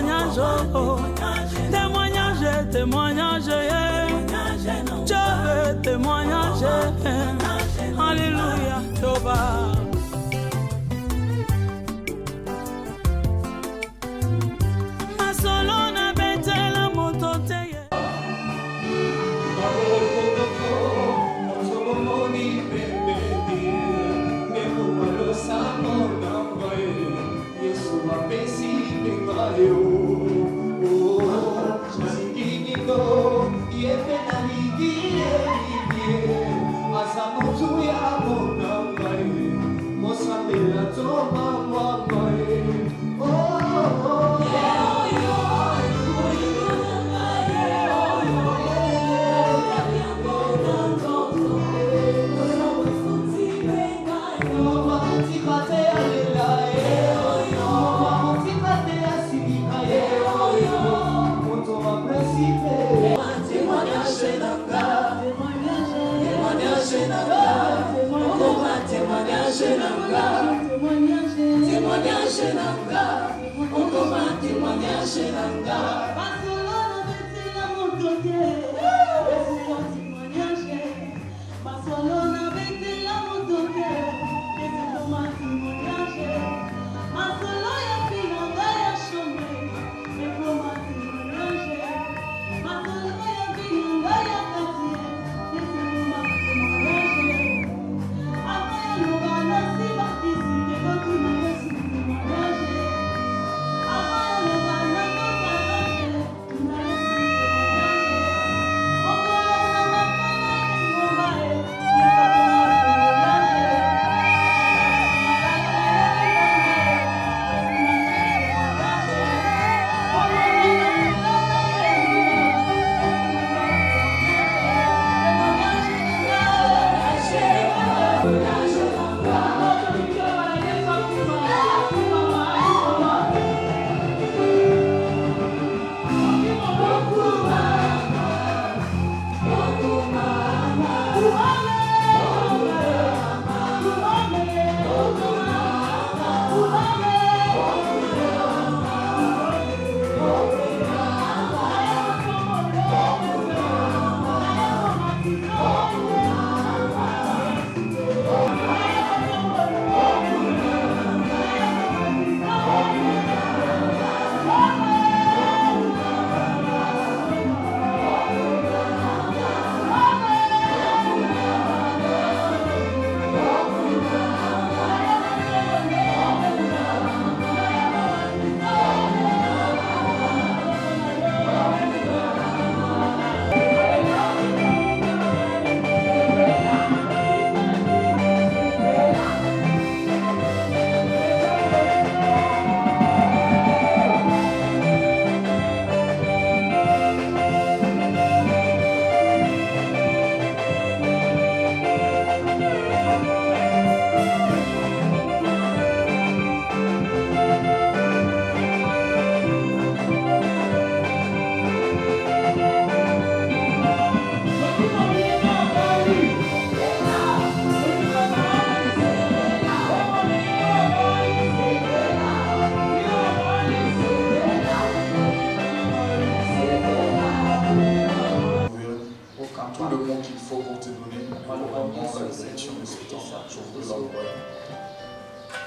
témoignage, oh, témoignage, témoignage, je veux témoignage, alléluia, Jéhovah.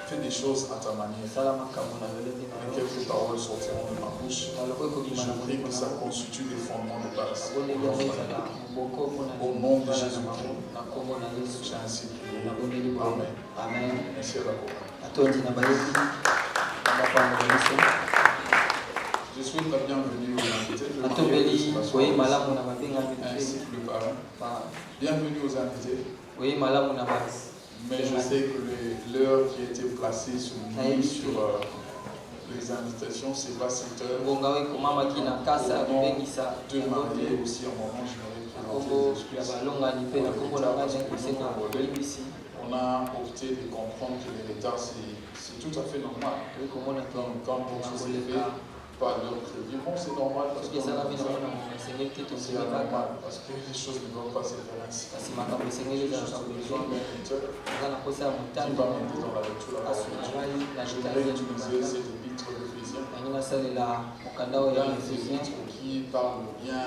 Fais des choses à ta manière. Et quelques paroles sortiront de ma bouche. Je prie que ça constitue des fondements de base. Au nom de Jésus-Christ, j'ai ainsi prié. Amen. Merci à la Je souhaite la bienvenue aux invités. Ainsi que le parrain. Bienvenue aux invités. Mais je sais que l'heure qui a été placée sur les invitations, c'est pas cette heure. Deux mariés aussi, en moment, je on a opté de comprendre que les retards, c'est tout à fait normal. Quand on se fait pas l'heure prévue, bon, c'est normal parce que c'est normal parce que les choses ne vont pas se faire ainsi. J'ai juste besoin d'un lecteur qui va m'aider dans la lecture de la parole. Je vais utiliser cet épître d'Éphésiens. Il y a un épître qui parle bien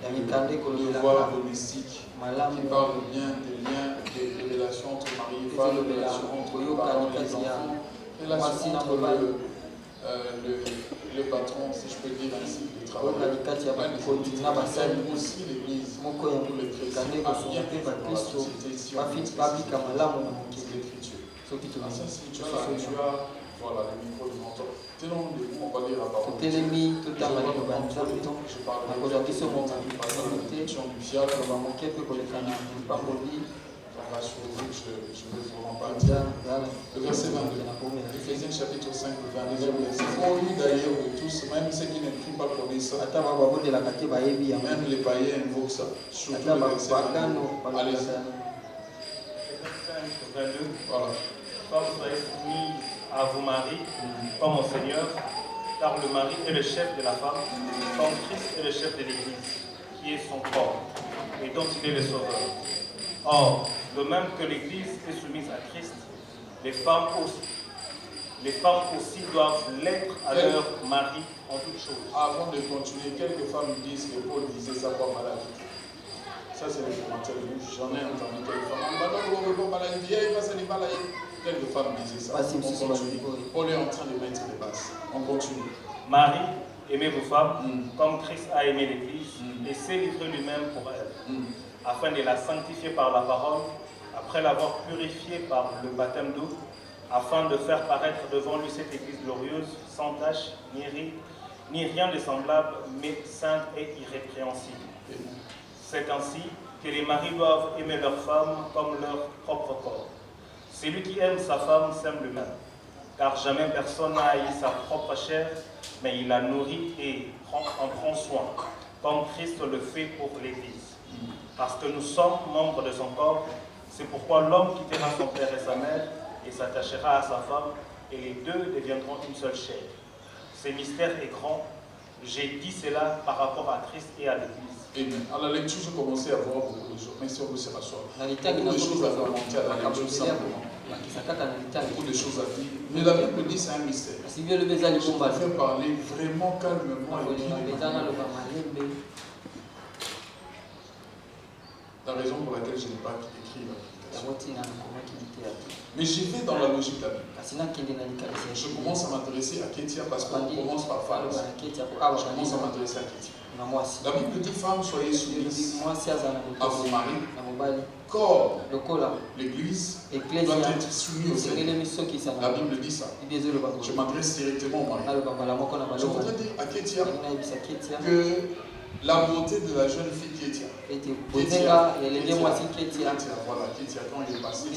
de devoirs domestiques, qui parle bien des liens, des relations entre mari et femme, des relations entre les parents et les enfants, des relations entre le patron, si je peux dire ainsi, le travailleur. Mais aussi l'Église, pour les chrétiens, à bien vivre dans la société si on maîtrise l'Écriture. Si tu as voilà, le micro devant toi. Tenons debout, on va lire la parole. Je parle du fiable. On va survivre, je ne veux vraiment pas dire. Le verset 22. Éphésiens chapitre 5, le 22 verset. Pour nous d'ailleurs de tous, même ceux qui n'écrivent pas connaissent ça, même les païens invoquent ça. Surtout le verset 22. Allez-y. 22. Voilà. Femmes, soyez soumises à vos maris, comme au Seigneur, car le mari est le chef de la femme, comme Christ est le chef de l'Église, qui est son corps, et dont il est le sauveur. Or, de même que l'Église est soumise à Christ, les femmes aussi doivent l'être à leur mari en toutes choses. Avant de continuer, quelques femmes disent que Paul disait ça pour maladie. Ça, c'est les commentaires de bouche. J'en ai entendu quelques femmes. Quelques femmes disaient ça. On continue. Paul est en train de mettre les bases. On continue. Marie, aimez vos femmes, comme Christ a aimé l'Église, et s'est livré lui-même pour elle, afin de la sanctifier par la parole, après l'avoir purifiée par le baptême d'eau, afin de faire paraître devant lui cette Église glorieuse, sans tache, ni rien de semblable, mais sainte et irrépréhensible. C'est ainsi que les maris doivent aimer leurs femmes comme leur propre corps. Celui qui aime sa femme s'aime lui-même, car jamais personne n'a haï sa propre chair, mais il la nourrit et en prend soin, comme Christ le fait pour l'Église. Parce que nous sommes membres de son corps, c'est pourquoi l'homme quittera son père et sa mère et s'attachera à sa femme, et les deux deviendront une seule chair. Ce mystère est grand. J'ai dit cela par rapport à Christ et à l'Église. Amen. À la lecture, je commençais à voir beaucoup de choses. Mais si on veut se rasseoir, beaucoup de choses à remonter à la lecture simplement. Beaucoup de choses à dire. Mais la Bible dit c'est un mystère. Je préfère parler vraiment calmement et bien. La raison pour laquelle je n'ai pas écrit l'application. Mais j'y vais dans la logique de la Bible. Je commence à m'intéresser à Kétia parce qu'on commence par Femme. Je commence à m'intéresser à Kétia. La Bible dit femmes, soyez soumises à vos maris, comme l'Église doit être soumise au Seigneur. La Bible dit ça. Je m'adresse directement au mari. Je voudrais dire à Kétia que la beauté de la jeune fille Kétia. Voilà, Kétia, quand il est passé, tous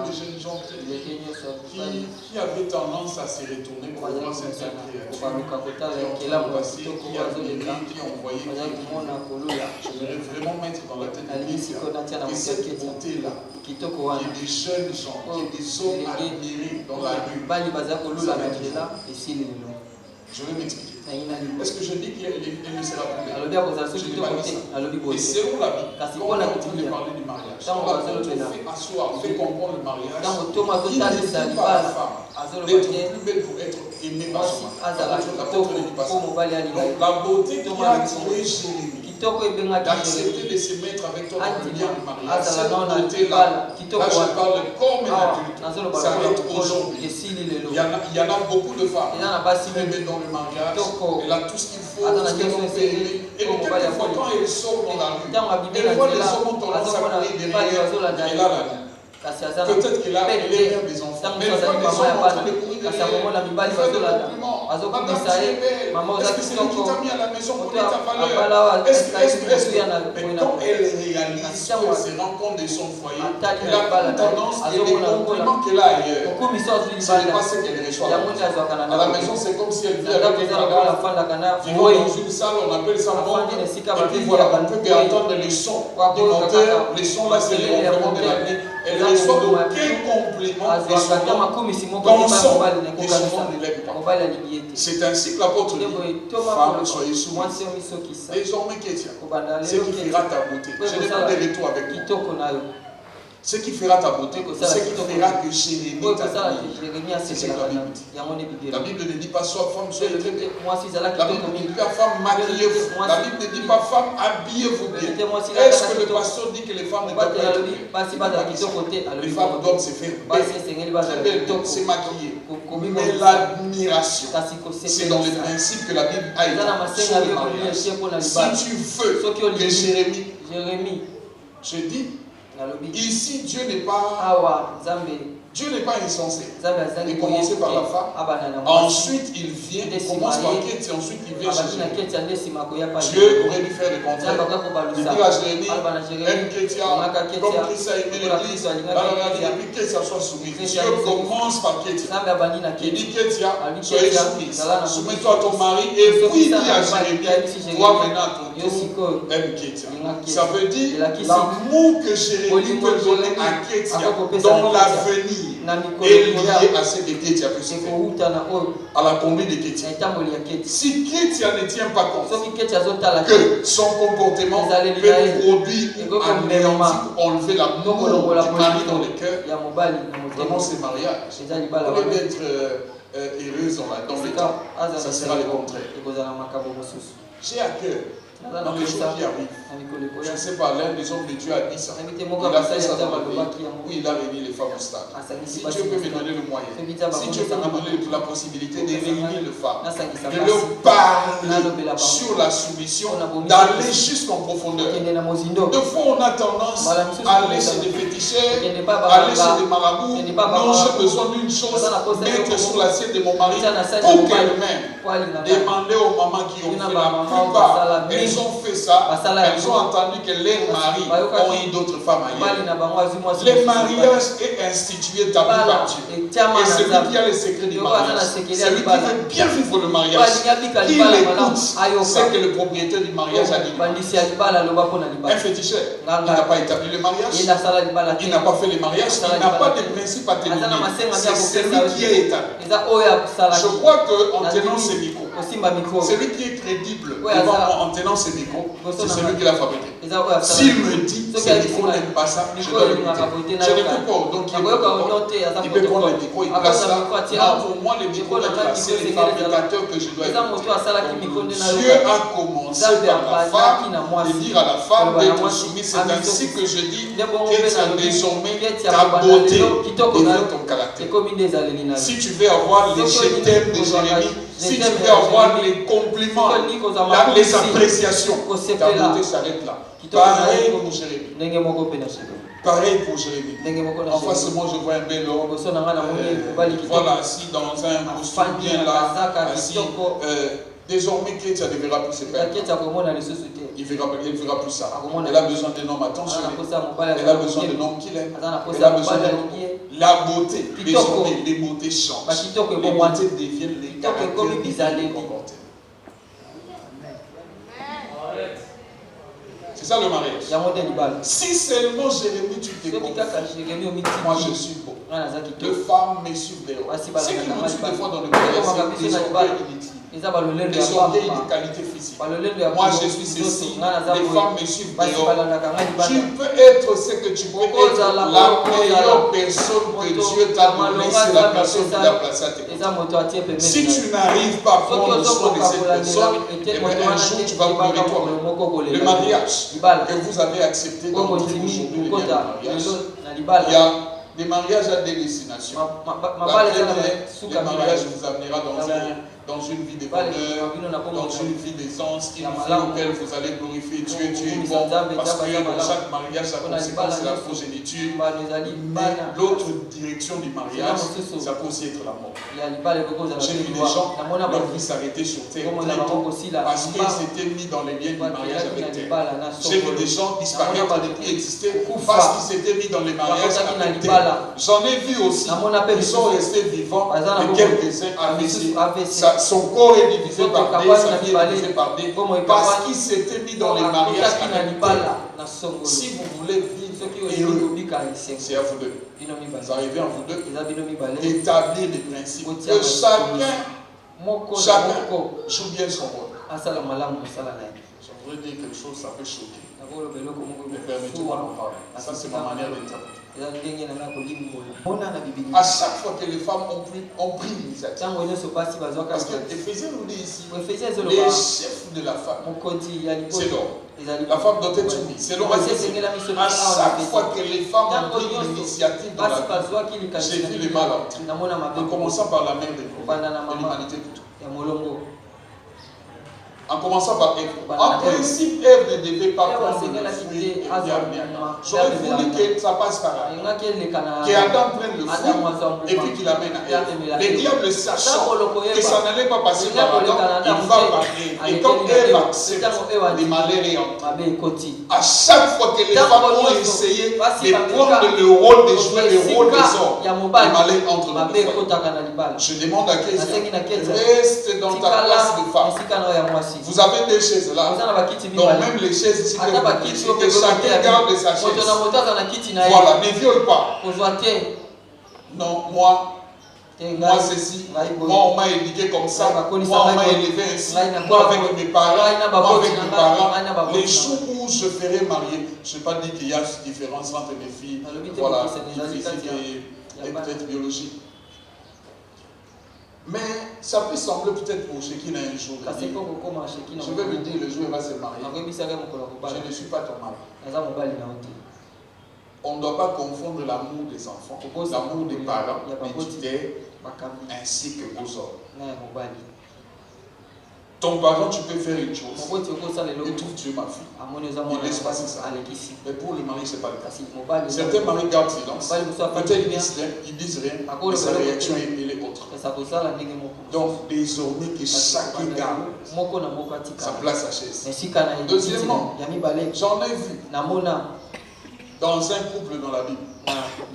les jeunes gens qui avaient tendance à se retourner pour voir cette créature, qui ont passé, qui a viré, qui ont envoyé, je voudrais vraiment mettre dans la tête de Kétia que cette beauté-là, qui est des jeunes gens, qui est des hommes admirés dans la rue, ça va être. Je vais m'expliquer. Est-ce que je dis qu'elle ne sera plus belle? Je ne dis pas ça. Et selon la Bible, quand on est en train de parler du mariage, on a fait asseoir, fait comprendre le mariage, il ne fait pas la femme d'être plus belle pour être aimée par son mari. Donc la beauté qui a attiré Jérémie d'accepter de se mettre avec toi dans le lien du mariage, cette beauté-là, là je parle comme un adulte, ça va être aujourd'hui. Il y en a beaucoup de femmes qui aiment dans le mariage, elle a tout ce qu'il faut, tout ce qu'elles ont fait aimer. Et quelquefois, quand elles sortent dans la rue, elles voient les hommes ont tendance à courir derrière elle, et là, peut-être qu'elle est mère des enfants, mais elle voit les hommes en train de courir derrière elle, fait des compliments. Madame, tu es belle. Est-ce que c'est lui qui t'a mis à la maison pour ta valeur? Mais quand elle réalise qu'elle se rend compte de son foyer, elle a tendance et les compliments qu'elle a ailleurs, ce n'est pas ce qu'elle reçoit. À la maison, c'est comme si elle vit avec un bagage. Ils vont dans une salle, on appelle ça monde. Et puis voilà, on peut bien entendre les sons du moteur. Les sons là, c'est les ronflements de la nuit. Elle ne reçoit aucun compliment et souvent, dans son, et souvent ne l'aime pas. C'est ainsi que l'apôtre dit, femme, soyez soumises. Désormais, Kétia, ce qui fera ta beauté. Je n'ai pas de retour avec toi. Ce qui fera ta beauté, ce qui fera que Jérémie t'a c'est ce que la Bible dit. La Bible ne dit pas sois femme, sois traitée. La Bible ne dit pas femme, maquillez-vous. La Bible ne dit pas femme, habillez-vous bien. Est-ce que le pasteur dit que les femmes ne doivent pas être bien? Les femmes doivent se faire belle, se maquiller. Mais l'admiration, c'est dans les principes que la Bible a établi sur le mariage. Si tu veux que Jérémie, je dis, ici, Dieu n'est pas insensé. Il commence par la femme. Ensuite, il vient. Il commence par Kétia. Ensuite, il vient chez Jérémie. Dieu aurait dû faire le contraire. Il dit à Jérémie, aime Kétia, comme Christ a aimé l'Église. Et puis Kétia soit soumise. Dieu commence par Kétia. Il dit Kétia, soyez soumise. Soumets-toi à ton mari. Et puis il dit à Jérémie, toi maintenant ton tour, aime Kétia. Ça veut dire l'amour que Jérémie peut donner à Kétia dans l'avenir est lié à ce que Kétia peut se faire, à la conduite de Kétia. Si Kétia ne tient pas compte que son comportement peut produire anéantir ou enlever l'amour du mari dans le cœur, vraiment ce mariage, au lieu d'être heureuse dans le temps, ça sera le contraire. J'ai à cœur, dans les jours qui arrivent, je ne sais pas, l'un des hommes de Dieu a dit ça. Il a fait ça dans le pays où il a réuni les femmes au stade. Si Dieu peut me donner le moyen, si Dieu peut me donner la possibilité de réunir les femmes, de leur parler sur la soumission, d'aller jusqu'en profondeur. De fois, on a tendance à aller chez des féticheurs, aller chez des marabouts. Non, j'ai besoin d'une chose, mettre sur l'assiette de mon mari pour qu'elle-même demander aux mamans qui ont fait la plupart. Elles ont fait ça, elles ont entendu que les maris ont eu d'autres femmes ailleurs. Le mariage est institué d'abord par Dieu. Et celui qui a les secrets du mariage, celui qui veut bien vivre le mariage, qui l'écoute, c'est que le propriétaire du mariage a dit. Un féticheur, il n'a pas établi le mariage, il n'a pas fait le mariage, il n'a pas de principe à tenir. C'est celui qui est établi. Je crois qu'en tenant ce micro, celui qui est crédible devant moi en tenant ce micro, c'est celui qui l'a fabriqué. S'il me dit que ce micro n'aime pas ça, je dois l'écouter. Je ne peux pas. Donc il peut prendre le micro, il place là. Non, pour moi, le micro est placé, les fabricateurs que je dois écouter. Dieu a commencé par la femme, de dire à la femme d'être soumise. C'est ainsi que je dis que désormais ta beauté devient ton caractère. Si tu veux avoir les je t'aime de Jérémie, si tu veux avoir les compliments, les appréciations, ta beauté s'arrête là. Pareil pour Jérémie. Pareil pour Jérémie. En face de moi, je vois un bel homme. Voilà, assis dans un costume bien là, assis. Désormais, Kétia ne verra plus ses pères. Elle ne verra plus ça. Elle a besoin d'un homme attentionné. Elle a besoin d'un homme qui l'aime. Elle a besoin d'un homme. La beauté, désormais, les beautés changent. Les beautés deviennent les caractères du comportement. C'est ça le mariage. Si seulement Jérémie, tu te confies, moi je suis beau. Deux femmes me suivent dehors. Ce qui me tue des fois dans le mariage, c'est des orgueils inutiles. Des orgueils de qualité physique. Moi je suis ceci, les femmes me suivent dehors. Tu peux être ce que tu peux être, la meilleure personne que Dieu t'a donnée, c'est la personne qui l'a placée à tes côtés. Si tu n'arrives pas à prendre soin de cette personne, un jour tu vas pleurer toi-même. Le mariage que vous avez accepté d'entrer aujourd'hui, il y a des mariages à des destinations. La première, le mariage vous amènera dans une vie de bonheur, dans une vie d'aisance, une vie auquel vous allez glorifier Dieu. Dieu est bon, parce que dans chaque mariage, sa conséquence, c'est la progéniture. Mais l'autre direction du mariage, ça peut aussi être la mort. J'ai vu des gens, leur vie s'arrêter sur terre parce qu'ils s'étaient mis dans les liens du mariage avec terre. J'ai vu des gens disparaître et ne plus exister parce qu'ils s'étaient mis dans les mariages avec terre. J'en ai vu aussi, ils sont restés vivants, mais quelques-uns AVC. Son corps est divisé par deux, sa vie est divisée par deux, parce qu'il s'était mis dans les mariages avec terre. Si vous voulez vivre heureux, c'est à vous deux. Vous arrivez en vous deux d'établir des principes que chacun joue bien son rôle. Je voudrais dire quelque chose, ça peut choquer. Mais permettez-moi d'en parler. Ça, c'est ma manière d'interpréter. À chaque fois que les femmes ont pris l'initiative. Parce que Éphésiens nous dit ici, les chefs de la femme, c'est l'homme. La femme doit être soumise. C'est l'homme. À chaque fois que les femmes ont pris l'initiative dans la vie, j'ai vu les mal entrer. En commençant par la mère de l'humanité plutôt. En commençant par Ève. En principe, Ève ne devait pas prendre le fruit. J'aurais voulu que ça passe par là. Qu'Adam prenne le fruit et puis qu'il amène à Ève. Le diable, sachant que ça n'allait pas passer par Adam, il va par Ève. Et quand Ève accepte, les malheurs et à chaque fois que les femmes ont essayé de prendre le rôle de jouer le rôle des hommes, les malheurs entrent dans le foyer. Je demande à quelqu'un, reste dans ta place de femme. Vous avez des chaises là. Donc même les chaises ici, que chacun garde sa chaise. Voilà, ne viole pas. Non, moi ceci, moi on m'a éduqué comme ça, moi on m'a élevé ainsi, moi avec mes parents, les jours où je ferai marier, je n'ai pas dit qu'il y a une différence entre mes filles, voilà, physique et peut-être biologique. Mais ça peut sembler peut-être pour Shekinah un jour. Je vais me dire le jour où il va se marier. Je ne suis pas ton mari. On ne doit pas confondre l'amour des enfants, l'amour des parents, des tuteurs, ainsi que vos hommes. Ton parent, tu peux faire une chose. Il trouve tu es ma fille. Il laisse passer ça. Mais pour le mari, ce n'est pas le cas. Certains maris gardent silence. Peut-être ils disent rien, mais sa réaction est autre. Donc, désormais, que chacun garde sa place à chaise. Deuxièmement, j'en ai vu dans un couple dans la Bible.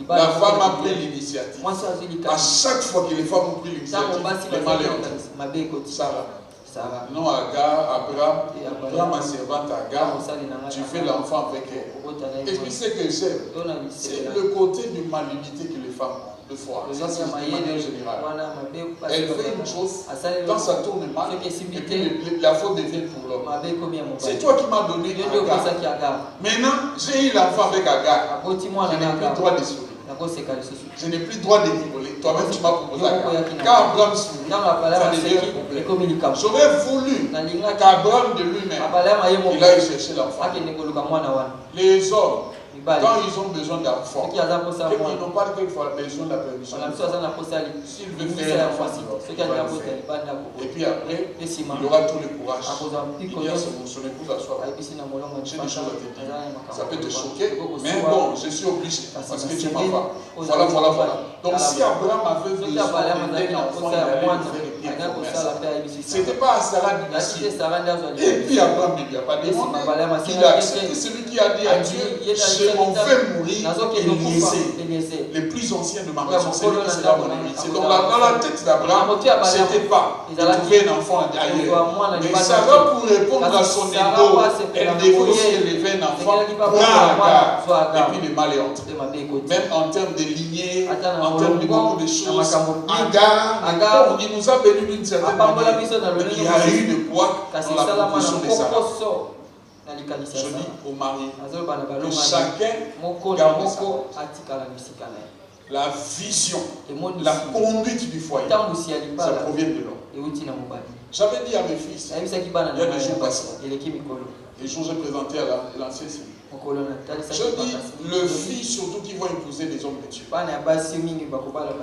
La femme a pris l'initiative. À chaque fois que les femmes ont pris l'initiative, les malheurs. Sarah. Non, Agar, Abraham, prends ma servante Agar, tu fais l'enfant avec elle. Et puis ce que j'aime, c'est le côté de malignité que les femmes ont. De foi. Ça, c'est de manière générale. Elle fait une chose, quand ça tourne mal, et puis la faute devient pour l'homme. C'est toi qui m'as donné Agar. Maintenant, j'ai eu l'enfant avec Agar. Je n'ai plus le droit de sourire. Je n'ai plus le droit de rigoler. Toi-même, tu m'as proposé Agar. Quand Abraham sourit, ça devient un problème. J'aurais voulu qu'Abraham de lui-même, il aille chercher l'enfant. Les hommes, quand ils ont besoin d'enfants, ils n'ont pas quelquefois besoin de la permission. S'il veut faire un enfant, et puis après, il aura tout le courage. Il dit à son épouse à soi. J'ai des choses à te dire. Ça peut te choquer, mais bon, je suis obligé parce que tu m'as pas. Voilà. Donc si Abraham avait besoin d'un enfant, il allait faire les pieds. Ce n'était pas à Sarah difficile. Et puis Abraham ne lui a pas demandé. Il a accepté celui qui a dit à Dieu, je m'en fais mourir Eliezer. Les plus anciens de ma maison, c'est lui qui sera mon héritier. Donc dans la tête d'Abraham, ce n'était pas de trouver un enfant ailleurs. Mais Sarah, pour répondre à son ego, elle devait aussi élever un enfant pour Agar. Et puis les malheurs. Même en termes de lignée, en termes de beaucoup de choses, Agar, il nous a béni d'une certaine manière. Mais il y a eu de poids dans la proposition de Sarah. Je dis au mari que chacun garde sa place. La vision, la conduite du foyer, ça provient de l'homme. J'avais dit à mes fils, il y a des jours passés, les jours j'ai présenté à l'ancien Seigneur. Je dis, le fils surtout qui vont épouser des hommes de Dieu,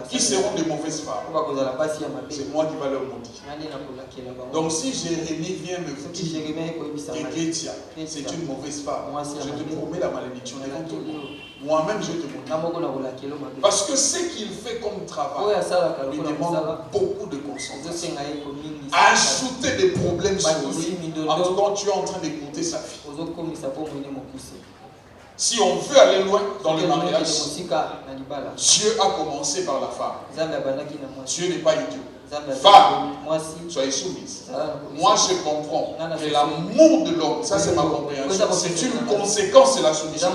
qui seront de mauvaises femmes, c'est moi qui va leur maudire. Donc si Jérémie vient me dire que Kétia, c'est une mauvaise femme, je te promets la malédiction devant tout le monde. Moi-même je te maudis. Parce que ce qu'il fait comme travail lui demande beaucoup de concentration. Ajouter des problèmes sur lui, en tout cas tu es en train d'écouter sa fille. Si on veut aller loin dans le mariage, Dieu a commencé par la femme. Dieu n'est pas idiot. Femme, soyez soumise. Moi je comprends que l'amour de l'homme, ça c'est ma compréhension, c'est une conséquence de la soumission.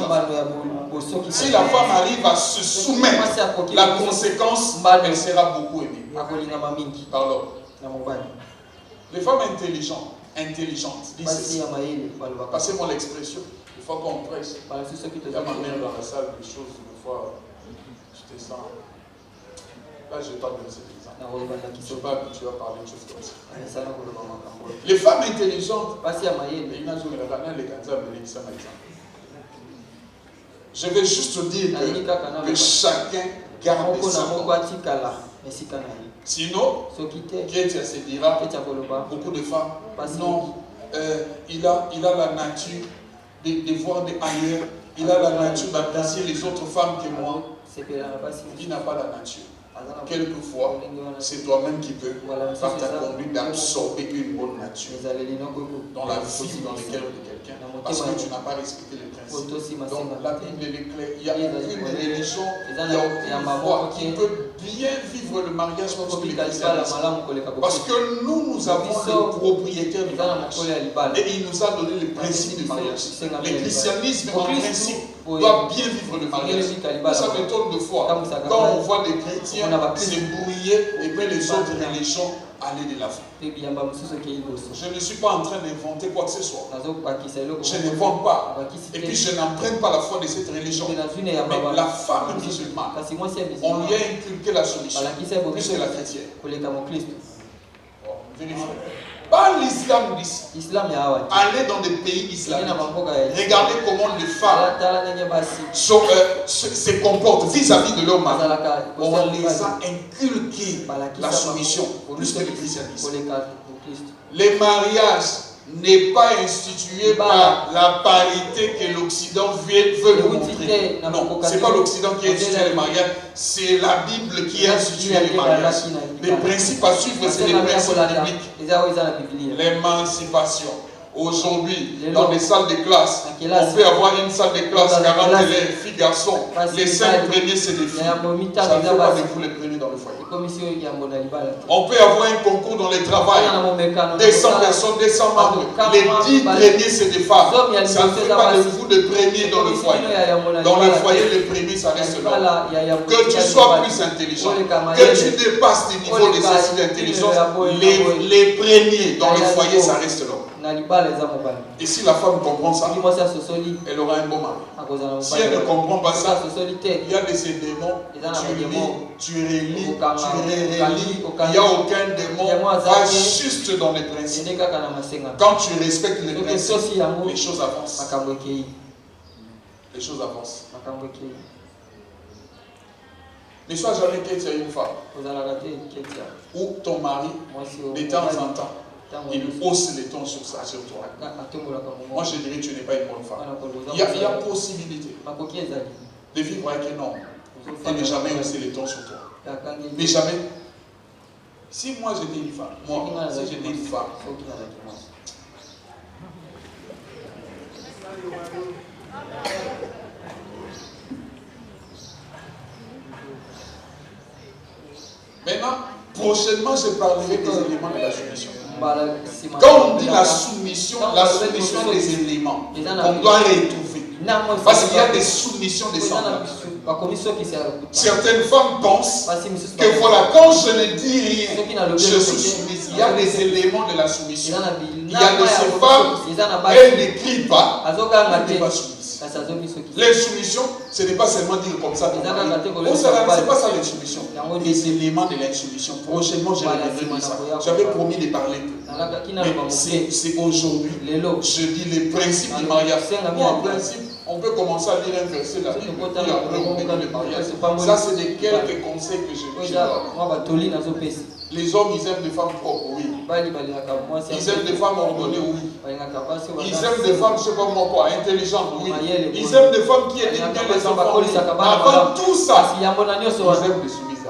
Si la femme arrive à se soumettre, la conséquence, elle sera beaucoup aimée par l'homme. Les femmes intelligentes disent ceci. Passez-moi l'expression. Des fois qu'on presse, il y a ma mère dans la salle, des choses, des fois, je te sens. Là, je parle de cet exemple. Je ne suis pas habitué à parler de choses comme ça. Les femmes intelligentes, je vais juste dire que chacun garde ses mots. Sinon, Kétia se dira, beaucoup de femmes, non, il a la nature de voir ailleurs, il a la nature d'apprécier les autres femmes que moi. Il n'a pas la nature. Quelquefois, c'est toi-même qui peux, par ta conduite, d'absorber une bonne nature dans la vie dans laquelle de quelqu'un, parce que tu n'as pas respecté les principes. Donc la Bible est claire. Il y a une religion, il y a une foi qui peut bien vivre le mariage plus que les christianisme. Parce que nous avons le propriétaire du mariage. Et il nous a donné les principes du mariage. Le christianisme, en principe, doit bien vivre le mariage. Ça m'étonne de fois. Quand on voit des chrétiens se brouiller et puis les autres religions aller de la vie. Je ne suis pas en train d'inventer quoi que ce soit. Je ne vends pas. Et puis je n'emprunte pas la foi de cette religion. Mais la femme musulmane, on lui a inculqué la soumission plus que la chrétienne. Vérifiez. Pas l'islam d'ici. Allez dans des pays islamiques. Regardez comment les femmes se comportent vis-à-vis de leur mari. On les a inculqué la soumission plus que le christianisme. Les mariages n'est pas institué par la parité que l'Occident veut nous montrer. Non, ce n'est pas l'Occident qui a institué les mariages, c'est la Bible qui a institué les mariages. Les principes à suivre, c'est les principes bibliques. L'émancipation. Aujourd'hui, dans des salles de classe, on peut avoir une salle de classe, 40 élèves, filles, garçons. Les 5 premiers, c'est des filles. Ça ne fait pas de vous les premiers dans le foyer. On peut avoir un concours dans le travail. 200 personnes, 200 membres. Les 10 premiers, c'est des femmes. Ça ne fait pas de vous les premiers dans le foyer. Dans le foyer, les premiers, ça reste là. Que tu sois plus intelligent, que tu dépasses des niveaux de d'intelligence, les premiers dans le foyer, ça reste là. Et si la femme comprend ça, elle aura un bon mari. Si elle ne comprend pas ça, il y a des démons, tu relis, il n'y a aucun démon, va juste dans les principes. Quand tu respectes les principes, les choses avancent. Les choses avancent. Ne sois jamais Kétia une femme. Ou ton mari, de temps en temps, il hausse les tons sur toi. Moi je dirais que tu n'es pas une bonne femme. Il y a possibilité de vivre avec un homme et ne jamais hausser les tons sur toi. Mais jamais. Si moi j'étais une femme, si j'étais une femme, maintenant, prochainement je parlerai des éléments de la soumission. Quand on dit la soumission des éléments qu'on doit retrouver. Parce qu'il y a des soumissions des semblables. Certaines femmes pensent que voilà, quand je ne dis rien, je suis soumise. Il y a des éléments de la soumission. Il y a de ces femmes, elles ne crient pas, elles ne sont pas soumises. Les soumissions, ce n'est pas seulement dire comme ça. Ce n'est pas ça l'insoumission. Les éléments de l'insoumission. Prochainement, je reviendrai ça. J'avais promis de parler. Mais c'est aujourd'hui. Je dis les principes du mariage. Moi, en principe, on peut commencer à lire un verset de la Bible et après on met le mariage. Ça, c'est des quelques conseils que je donne. Les hommes, ils aiment des femmes propres, oui. Ils aiment des femmes ordonnées, oui. Ils aiment des femmes, je ne sais pas moi quoi, intelligentes, oui. Ils aiment des femmes qui aident bien les enfants. Avant tout ça, ils aiment les soumises.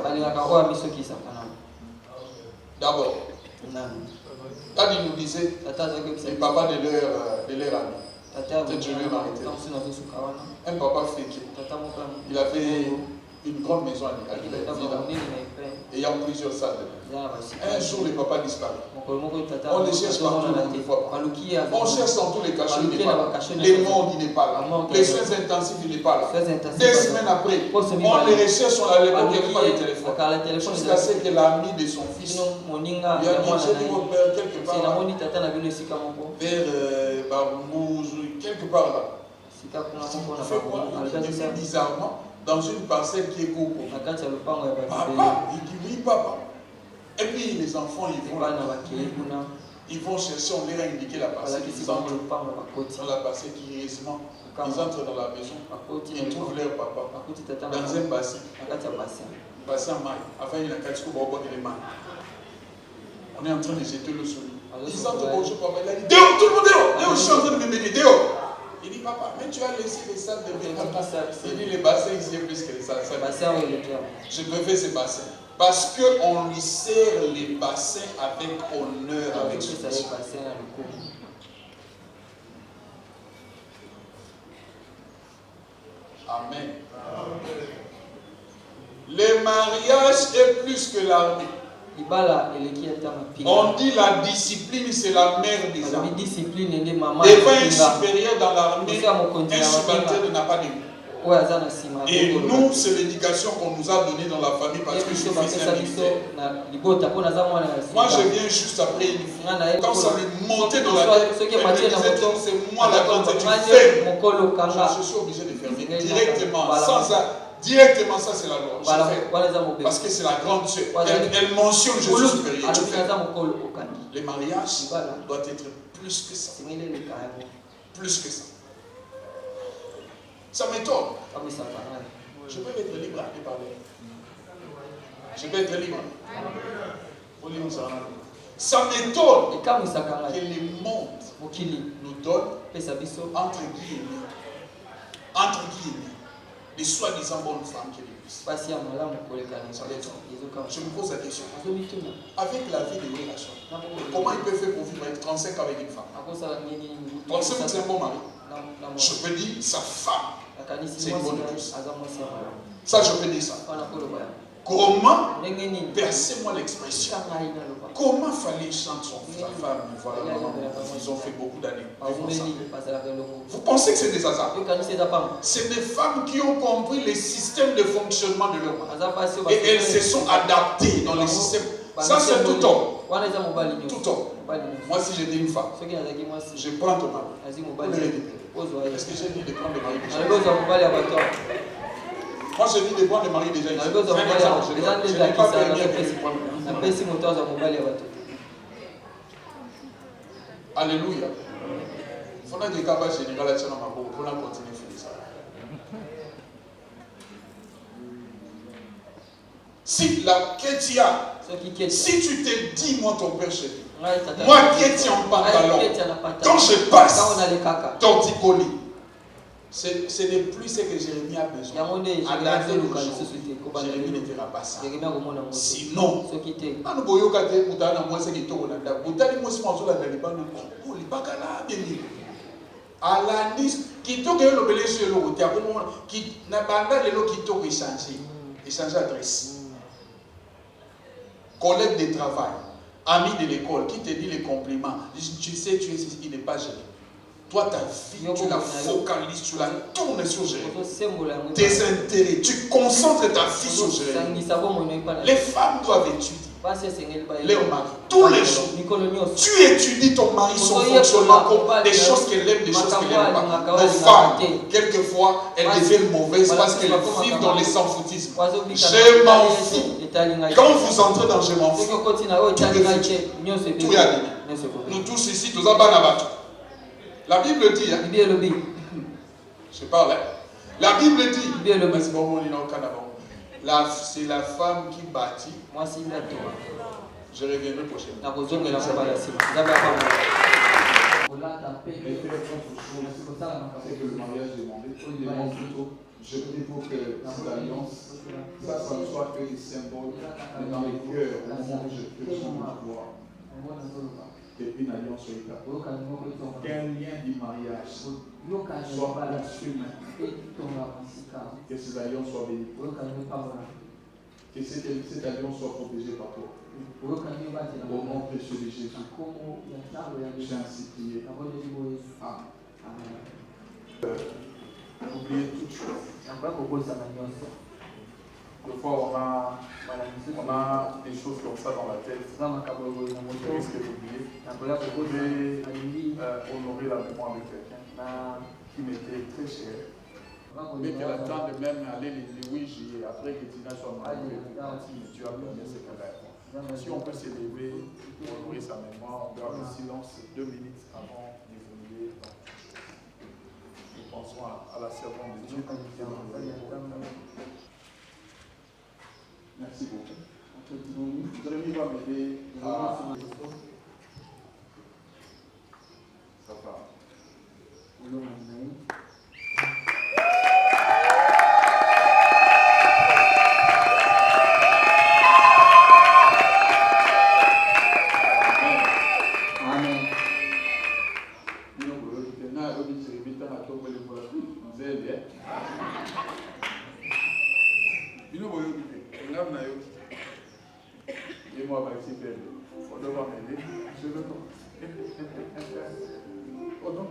D'abord, quand ils nous disaient, les papas de leur ami. Peut-être je vais m'arrêter. Un papa féqué. Il avait une grande maison à Lille. Et il y a plusieurs salles. Un jour, le papa disparaît. On les cherche partout, on ne les voit pas. On cherche dans tous les cachets, il n'est pas là. Les morts, il n'est pas là. Les soins intensifs, il n'est pas là. 2 semaines après, on les recherche, on a l'époque, il n'y a pas de téléphone. Jusqu'à ce que l'ami de son fils, il a dit, j'ai dit votre père quelque part là, vers Baroumouz, quelque part là. fait quoi? Il fait bizarrement dans une parcelle qui est coco. Papa, il dit oui, papa. Et puis les enfants, ils vont chercher, on leur a indiqué la parcelle. Ils entrent dans la parcelle curieusement. Ils entrent dans la maison. Ils trouvent leur papa dans un bassin. Bassin à maille. Enfin, il y a un casque pour boire les mailles. On est en train de jeter le sol. Ils entrent, bonjour papa. Il a dit dehors, tout le monde dehors. Dehors, je suis en train de me baigner, dehors. Il dit papa, mais tu as laissé les salles de bain. Il dit les bassins, ils aiment plus que les salles. Je préfère ces bassins. Parce qu'on lui sert les bassins avec honneur, avec souci. Amen. Le mariage est plus que l'armée. On dit la discipline, c'est la mère des armes. Devant un supérieur dans l'armée, un subalterne n'a pas de goût. Et nous, c'est l'éducation qu'on nous a donnée dans la famille parce que je suis fils d'un militaire. Moi, je viens juste après une fille. Quand ça me montait dans la tête, elle me disait, c'est moi la grande, tu fermes. Je suis obligé de fermer directement, directement, ça c'est la loi. Parce que c'est la grande sœur. Elle mentionne je suis supérieur. Le mariage doit être plus que ça. Plus que ça. Ça m'étonne. Je peux être libre de parler. Je peux être libre. Ça m'étonne que le monde nous donne entre guillemets les soi-disant bonnes femmes qui existent. Je me pose la question. Avec la vie de relation, comment il peut faire pour vivre avec 35 avec une femme? 35 c'est un bon mari. Je peux dire sa femme. C'est une bonne épouse. Ça, je peux dire ça. Comment, versez-moi l'expression, comment fallait chanter sa femme? Voilà, ils ont fait beaucoup d'années. Vous pensez que c'est des hasards? C'est des femmes qui ont compris les systèmes de fonctionnement de leur mari. Et elles se sont adaptées dans les systèmes. Ça, c'est tout homme. Tout homme. Moi, si j'étais une femme, je prends ton mari. Est-ce que j'ai dit de prendre le mari déjà? Moi, j'ai dit de prendre le mari déjà ici. Je n'ai pas permis à Alléluia. Il faut que les capables généraux là, pour continuer à faire ça. Si la Kétia, si tu te dis, moi, ton père chéri, moi, Kétia en pantalon, quand je passe, torticolis, ce n'est plus ce que Jérémie a besoin. À la fin du jour, Jérémie ne fera pas ça. Sinon, à la liste, qui toque le belé sur le routier, qui n'a pas échanger adresse. Collègue de travail, ami de l'école, qui te dit les compliments, tu sais, il n'est pas gêné. Toi, ta vie, tu la focalises, tu la tournes sur Jérémie. Tes intérêts, tu concentres ta vie sur Jérémie. Les femmes doivent étudier leur mari tous les jours. Tu étudies ton mari, son fonctionnement, des choses qu'elle aime, des choses qu'elle n'aime pas. Nos femmes, quelquefois, elles deviennent mauvaises parce qu'elles vivent dans les sans-foutismes. Je m'en fous. Quand vous entrez dans je m'en fous, tout est annulé. Nous tous ici, tous en bas là-bas. La Bible dit, je parle, la Bible dit, c'est la femme qui bâtit. Je reviendrai prochainement. C'est que le mariage demandé, je prie pour que cette alliance, ça ne soit que des symboles, mais dans les cœurs, au moment où je peux voir. Et une alliance sur le cap. Qu'un lien du mariage soit construit. Que ces alliances soient bénies. Que cette alliance soit protégée par toi. Au nom précieux de Jésus. J'ai ainsi prié. Amen. Oubliez toute chose. Des fois, on a des choses comme ça dans la tête. On risque d'oublier. Mais honorer la mémoire de quelqu'un. qui m'était très cher. Mais qu'elle attend de même aller les 8 juillet après que Tina soit mariée. Tu as bien ce qu'elle a. Si on peut s'élever pour honorer sa mémoire, on garde le silence 2 minutes avant d'évoluer. Nous pensons à la servante de Dieu. Merci beaucoup. Jérémie va m'aider à... Ça va.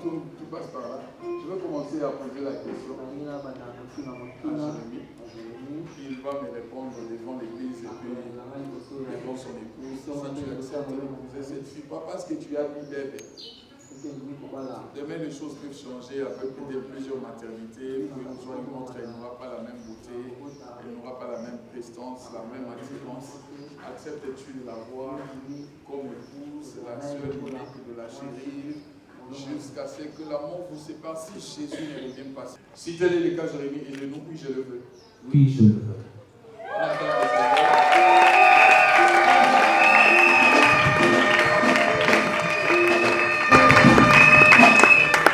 Tu passes par là. Je vais commencer à poser la question. Il va me répondre devant l'église et puis devant son épouse. Si tu acceptes d'épouser cette fille, pas parce que tu as mis bébé. Demain, les choses peuvent changer avec peut-être plusieurs maternités. Puis nous allons montrer qu'elle n'aura pas la même beauté, elle n'aura pas la même prestance, la même attirance. Acceptes-tu de la voir comme épouse, la seule unique de la chérie, jusqu'à ce que l'amour vous sépare si Jésus ne revient pas. Si tel est le cas, Jérémie, et le nous, oui, je le veux. Oui, je le veux.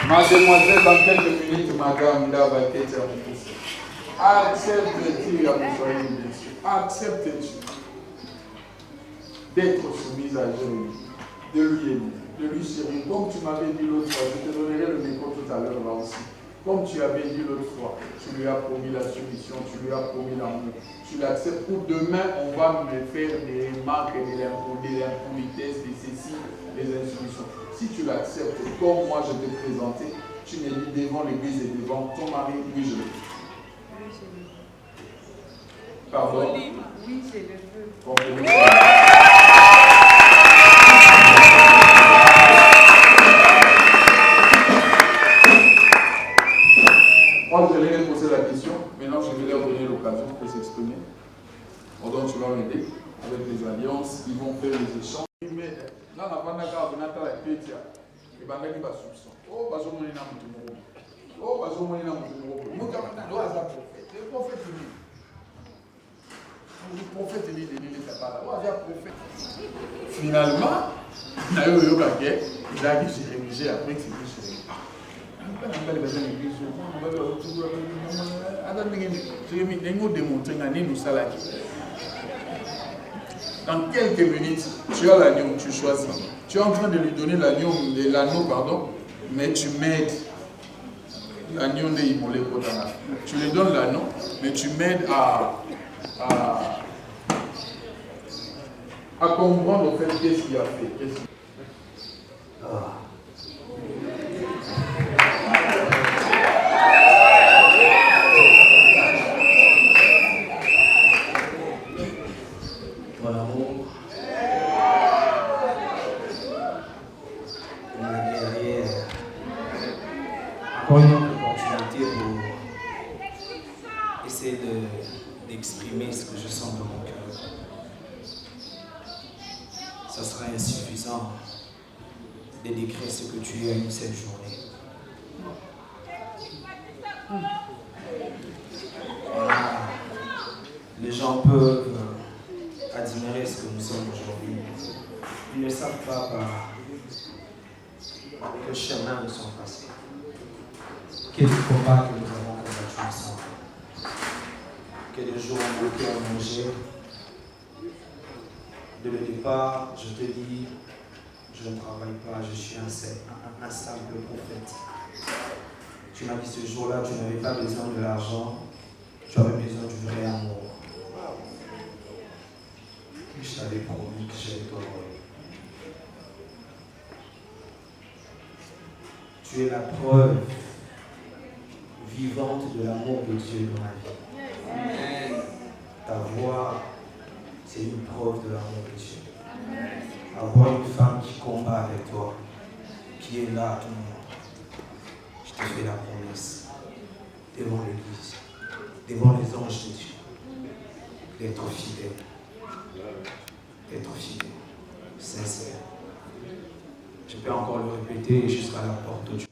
Mademoiselle, dans quelques minutes, madame, là va être terminée. Acceptes-tu, acceptes-tu d'être soumise à Jérémie, de lui aimer, de lui servir, comme tu m'avais dit l'autre fois, je te donnerai le micro tout à l'heure là aussi. Comme tu avais dit l'autre fois, tu lui as promis la soumission, tu lui as promis l'amour, tu l'acceptes. Pour demain, on va me faire des remarques de l'impolitesse, de ceci, des insoumissions. Si tu l'acceptes, comme moi je t'ai présenté, tu me dis devant l'église et devant ton mari, oui je le veux. Pardon? Oui, je le veux. Moi, je vais poser la question. Maintenant, je vais leur donner l'occasion de s'exprimer. Donc, tu vas m'aider avec les alliances. Ils vont faire les échanges. Mais là, on a pas d'accord avec Nathalie et Pétia. Et bien, il y a des soupçons. Oh, bah, je vais vous oh, bah, je vais vous le prophète, le prophète, il n'était pas là. Finalement, il y a eu il a dit Jérémie, après que c'est Jérémie. Dans quelques minutes, tu as l'agneau, tu choisis. Tu es en train de lui donner l'anneau, pardon, mais tu m'aides. L'agneau de Imolé Kodana. Tu lui donnes l'anneau, mais tu m'aides à comprendre au fait qu'est-ce qu'il a fait. Mon amour, on est derrière encore une autre opportunité pour essayer d'exprimer ce que je sens dans mon cœur. Ça sera insuffisant de décrire ce que tu as eu cette journée. Les gens peuvent admirer ce que nous sommes aujourd'hui. Ils ne savent pas par quel chemin nous sommes passés. Quel combat que nous avons combattu ensemble. Quels jours ont été allongés. Dès le départ, je te dis, je ne travaille pas, je suis un simple prophète. Tu m'as dit ce jour-là, tu n'avais pas besoin de l'argent, tu avais besoin du vrai amour. Et je t'avais promis que j'allais t'honorer. Tu es la preuve vivante de l'amour de Dieu dans ma vie. Ta voix, c'est une preuve de l'amour de Dieu. Avoir une femme qui combat avec toi, qui est là à tout moment. Je tu fais la promesse devant l'Église, devant les anges de Dieu, d'être fidèle, sincère. Je peux encore le répéter jusqu'à la porte du paradis.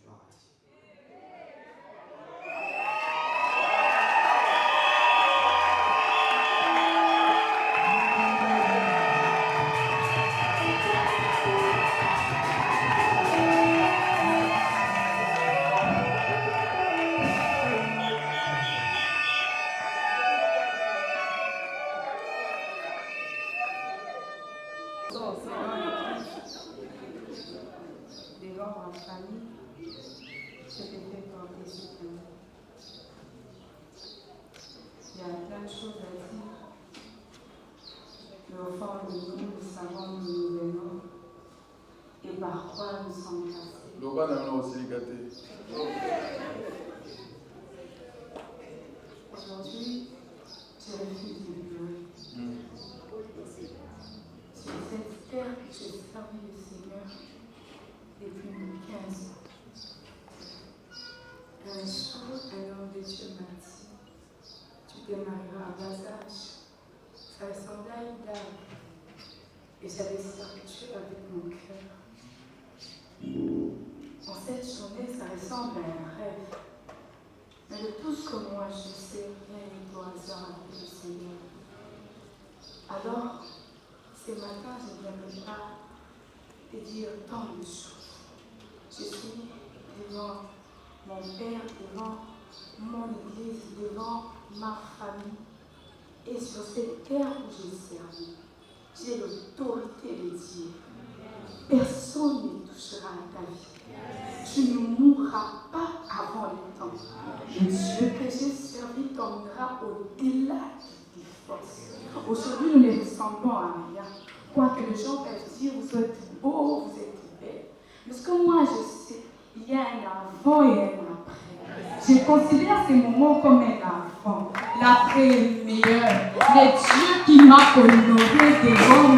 Devant ma famille, je devais porter ce temps. Il y a plein de choses à dire. Mais au fond de nous savons où nous venons et par quoi nous sommes passés. Aujourd'hui, je refuse de pleurer. C'est cette terre que j'ai servi le Seigneur depuis 15 ans. Un jour, un homme de Dieu m'a dit, tu te marieras à bas âge. Ça ressemblait à une dame. Et j'avais servi Dieu avec mon cœur. En cette journée, ça ressemble à un rêve. Mais de tout ce que moi je sais, rien n'est au hasard avec le Seigneur. Alors, ce matin, je ne viendrai pas te dire tant de choses. Je suis devant mon Père, devant mon Église, devant ma famille. Et sur cette terre où j'ai servi, j'ai l'autorité de dire, personne ne touchera à ta vie. Tu ne mourras pas avant le temps. Le Dieu que j'ai servi t'emmènera au-delà de tes forces. Aujourd'hui, nous ne ressemblons à rien. Quoi que les gens peuvent dire, vous êtes beaux, vous êtes belles. Mais ce que moi je sais, il y a un avant et un après. Je considère ces moments comme un avant. L'après est le meilleur. Le Dieu qui m'a honoré devant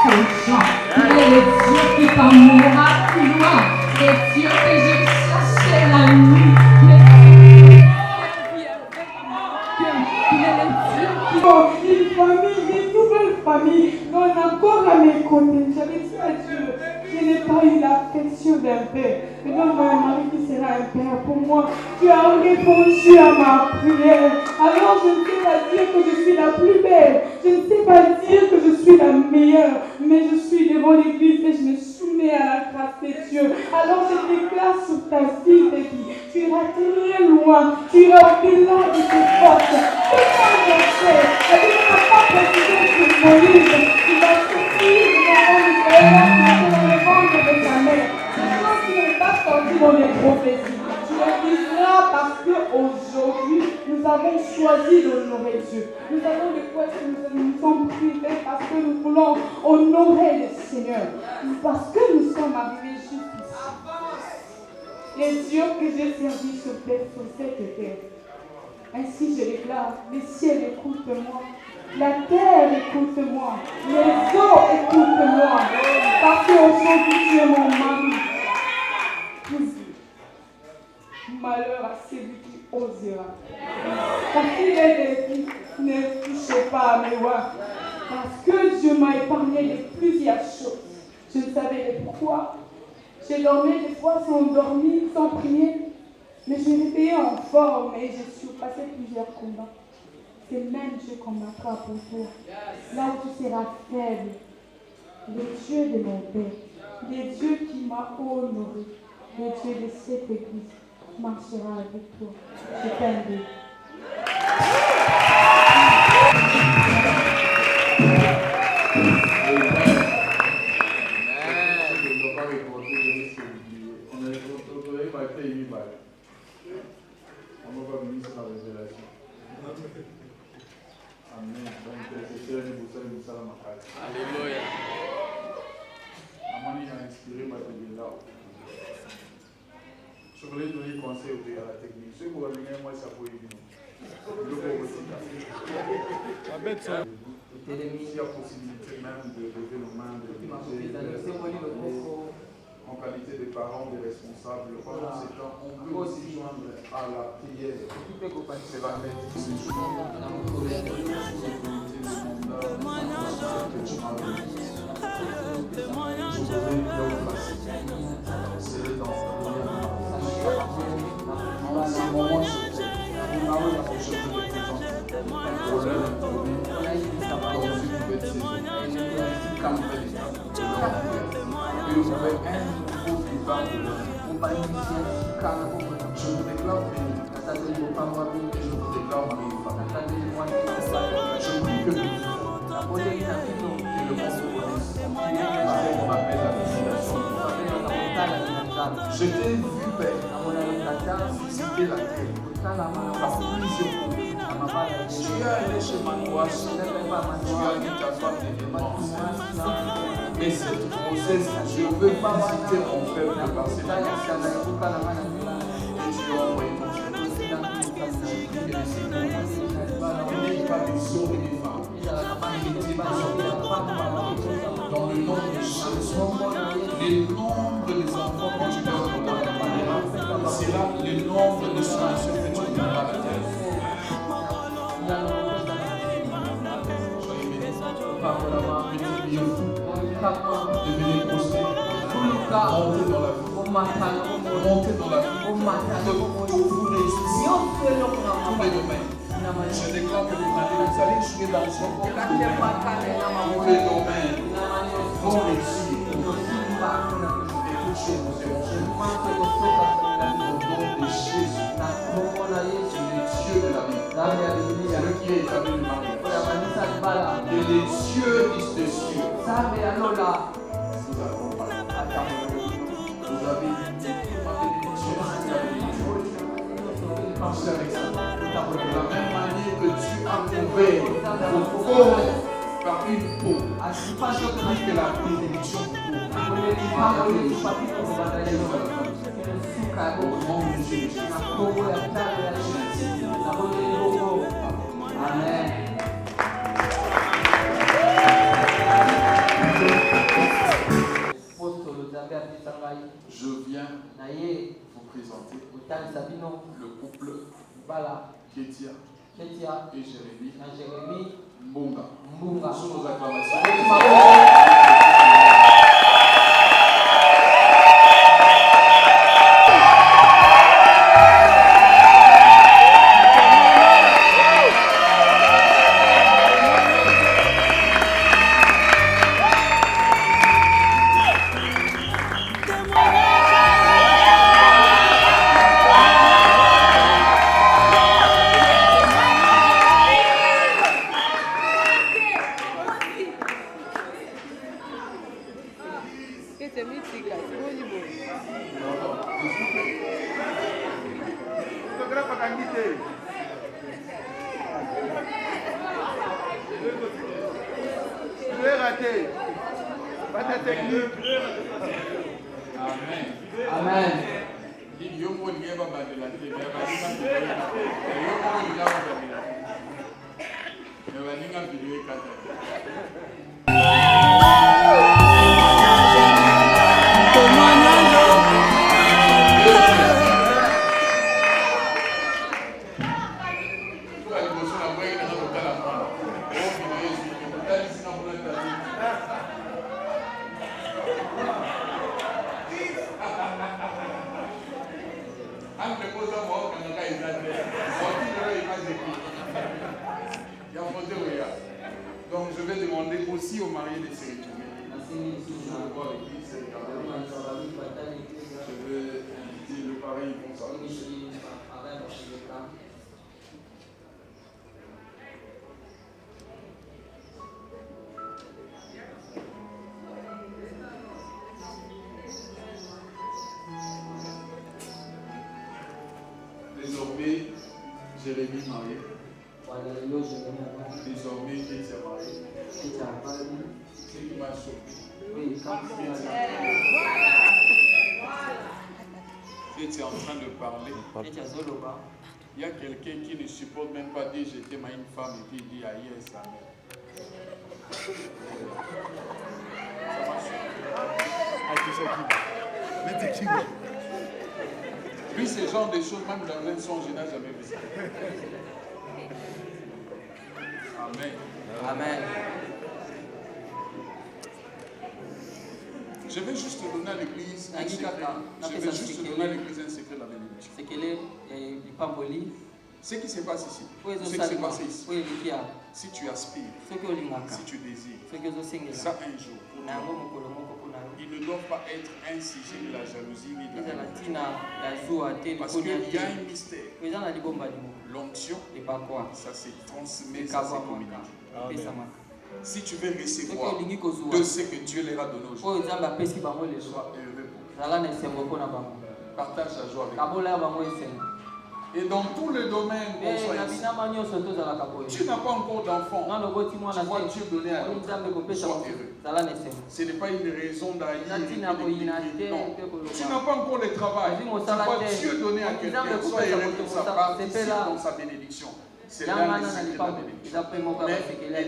ces gens. Il est le Dieu qui t'emmènera plus loin. Le Dieu que j'ai cherché la nuit. Il est le Dieu qui... Une nouvelle famille, non encore à mes côtés. J'avais dit à Dieu, je n'ai pas eu l'affection d'un père. Mais donne-moi un mari qui sera un père pour moi. Tu as répondu à ma prière. Alors je ne sais pas dire que je suis la plus belle. Je ne sais pas dire que je suis la meilleure. Mais je suis devant l'église et je me soumets à la grâce de Dieu. Alors je déclare sur ta vie, baby. Tu iras très loin. Tu iras au-delà de tes forces. Comment je sais? Elle ne m'a pas précisé sur Moïse. Tu vas sortir dans le ventre de ta mère. Maintenant, tu ne vas pas sortir dans les prophéties. Tu le diras parce qu'aujourd'hui, nous avons choisi d'honorer Dieu. Nous avons des fois que nous sommes privés parce que nous voulons honorer le Seigneur. Parce que nous sommes arrivés jusqu'ici. Les dieux que j'ai servis sur cette terre. Ainsi je déclare, les ciels écoute-moi, la terre écoute-moi, les eaux écoute-moi, parce qu'aujourd'hui tu es mon mari. Malheur à celui qui osera. Parce qu'il est dit, ne touchez pas à mes voix. Parce que Dieu m'a épargné de plusieurs choses. Je ne savais pourquoi. J'ai dormi des fois sans dormir, sans prier. Mais je me réveillais en forme et j'ai surpassé plusieurs combats. C'est même Dieu combattra pour toi. Là où tu seras faible, le Dieu de mon Père, le Dieu qui m'a honoré, le Dieu de cette église, marchera avec toi. Je t'aime. On va venir sur la révélation. Amen. Donc, c'est alléluia. Amani a inspiré ma là. Je voulais donner conseil à la technique. Ceux qui vont venir, moi, ça peut aider. S'il y a possibilité même de lever nos mains, en qualité de parents, de responsables, pendant ces temps, on peut aussi joindre à la prière. C'est la fête de ces jours. Je vous déclare béni. Je vous déclare béni. Je prie que le monde m'appelle la visitation. Je t'ai vu, Père, visiter la terre par plusieurs fois. Tu es allé chez Manouache, tu as vu ta femme d'événement. Mais cette grossesse, je veux visiter mon peuple par cette grossesse. Et tu as envoyé ton service. Il n'est pas des hommes et des femmes. Il était des hommes. Dans le nombre de Jésus, le nombre des enfants que tu donnes au monde sera le nombre de solutions que tu donneras à la terre. Devenez prospère, montez dans la vie, montez dans la vie, que tout vous réussisse, tous les domaines. Je déclare que vous allez jouer dans ce monde. Tous les domaines vont réussir. Et toutes choses vous seront faites. Au nom de Jésus, tu es Dieu de la vie. C'est le qui est établi le mariage. Et les cieux disent des cieux. Vous accompagnent. Vous avez marché avec ça. De la même manière que tu as couvert vos corps par une peau, je prie que la bénédiction au nom de Jésus. Amen. Je viens vous présenter le couple Kétia et Jérémie Mbunga. Sous nos acclamations. Donc je vais demander aussi aux mariés de se retourner. Je vais inviter le parrain Yvon Salouche. Désormais, Jérémie marié. Désormais, Kétia marié. C'est qui m'a surpris. Kétia est en train de parler. Il y a quelqu'un qui ne supporte même pas dire je t'aime à une femme et puis il dit aïe à sa mère. Ça m'a surpris. Lui, ce genre de choses, même dans un songe, je n'ai jamais vu ça. Amen. Amen. Je vais juste te donner à l'église un secret. Je vais juste te donner à l'église un secret de la bénédiction. Ce qui se passe ici, ce qui s'est passé ici, si tu aspires, si tu désires, ça un jour, il ne doit pas être un sujet de la jalousie ni de la haine. Parce qu'il y a un mystère. L'onction, ça se transmet, ça se communique. Si tu veux recevoir de ce que Dieu leur a donné aujourd'hui, sois heureux pour eux. Partage la joie avec eux. Et dans tous les domaines, tu n'as pas encore d'enfant. Tu vois Dieu donner à l'autre. Sois heureux. Ce n'est pas une raison d'haïr. Non. Tu n'as pas encore de travail. Tu vois Dieu donner à quelqu'un. Sois heureux pour sa part, dans sa bénédiction. C'est là le secret de la bénédiction. Mais en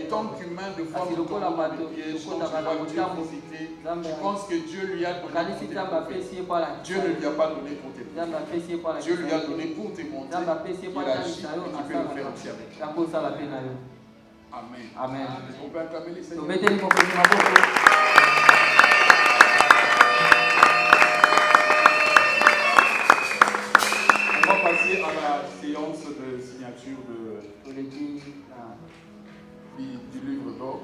tant qu'humain de foi, tu vois Dieu profiter. Tu penses que Dieu lui a donné pour te montrer. Dieu ne lui a pas donné pour te montrer. Dieu lui a donné pour te montrer. Il agit et tu peux le faire aussi avec. Amen. Amen. On peut acclamer les Seigneurs. On va passer à la séance de signature du livre d'or.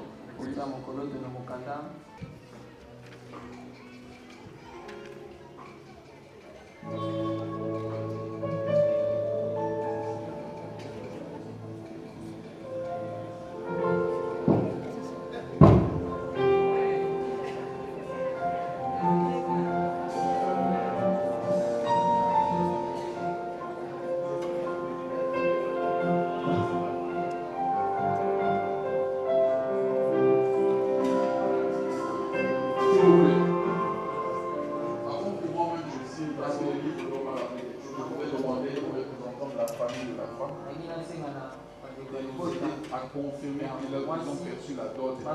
Confirmer qu'ils ont perçu la dot. On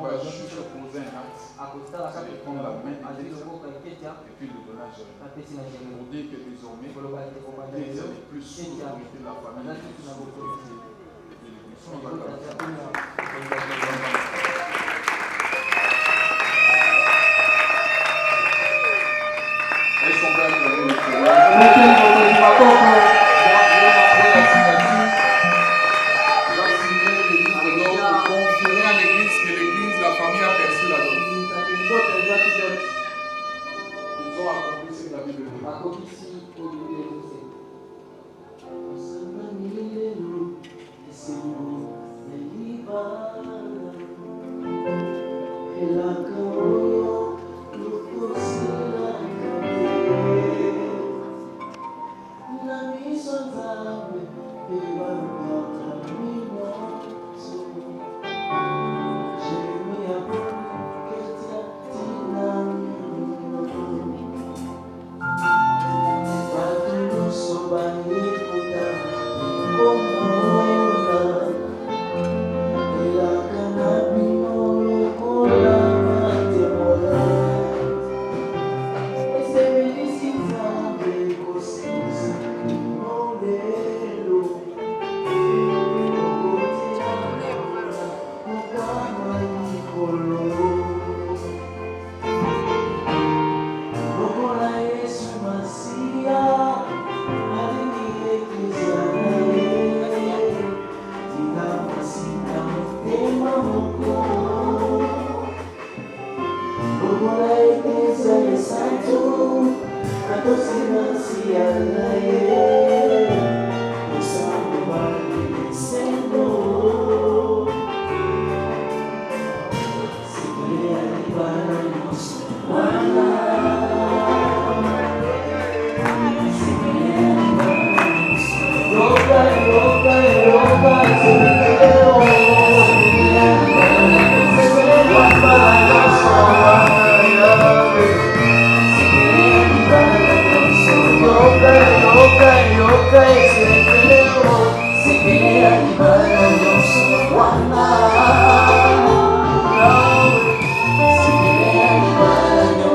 va juste poser un acte, c'est de prendre la main et puis le donner à Jérémie. Pour dire que désormais, il y a plus sous l'autorité de la famille. Elles sont bien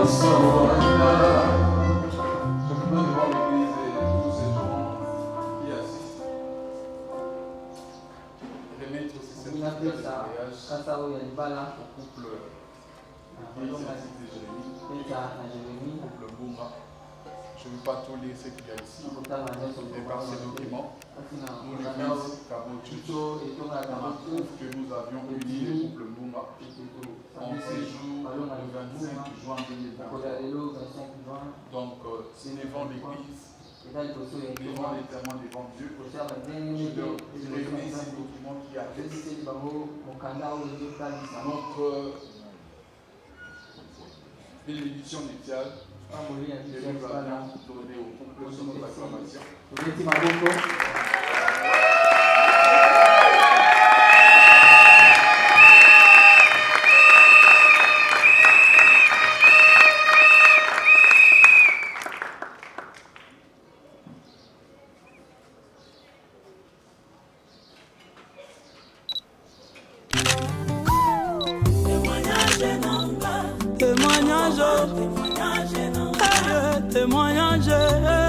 So couple Église Cité Jérémie, couple Bouma. Je ne veux pas tout lire ce qu'il y a ici, mais par ces documents, nous, l'église Kabotuch, on approuve que nous avions uni le couple Bouma en séjour le 25 juin 2021. Donc, devant l'église, devant l'éternel, devant Dieu, je réunis ces documents qui attestent notre bénédiction nuptiale que nous avions donnée au couple sur notre acclamation. Témoignage, témoignage,